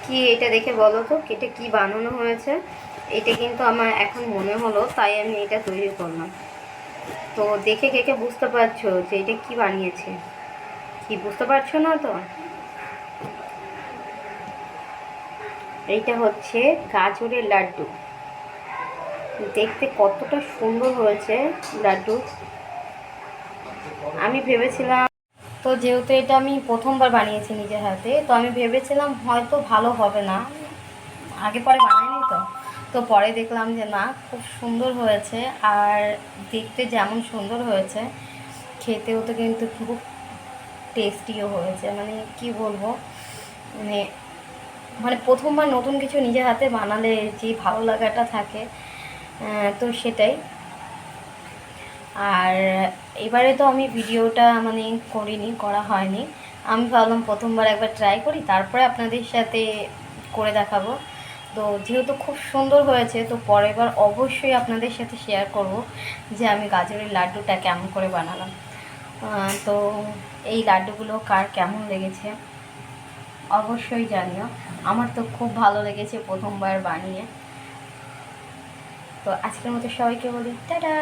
কি এটা দেখে বলো তো এটা কি বানানো হয়েছে। এটা কিন্তু আমার এখন মনে হলো, তাই আমি এটা তৈরি করলাম। তো দেখে কে কে বুঝতে পারছো যে এটা কি বানিয়েছে? কি বুঝতে পারছো না তো? এইটা হচ্ছে গাজরের লাড্ডু। দেখতে কতটা সুন্দর হয়েছে লাড্ডু। আমি ভেবেছিলাম, তো যেহেতু এটা আমি প্রথমবার বানিয়েছি নিজের হাতে, তো আমি ভেবেছিলাম হয়তো ভালো হবে না, আগে পরে বানাইনি তো। তো পরে দেখলাম যে না, খুব সুন্দর হয়েছে। আর দেখতে যেমন সুন্দর হয়েছে, খেতেও তো কিন্তু খুব টেস্টিও হয়েছে। মানে কি বলবো, মানে মানে প্রথমবার নতুন কিছু নিজের হাতে বানালে যে ভালো লাগাটা থাকে, তো সেটাই। আর এবারে তো আমি ভিডিওটা মানে করা হয়নি। আমি ভাবলাম প্রথমবার একবার ট্রাই করি, তারপরে আপনাদের সাথে করে দেখাবো। তো যেহেতু খুব সুন্দর হয়েছে, তো পরের বার অবশ্যই আপনাদের সাথে শেয়ার করব যে আমি গাজরের লাড্ডুটা কেমন করে বানালাম। তো এই লাড্ডুগুলো কার কেমন লেগেছে অবশ্যই জানিও। আমার তো খুব ভালো লেগেছে প্রথমবার বানিয়ে। তো আজকের মতো সবাইকে বলি টাটা।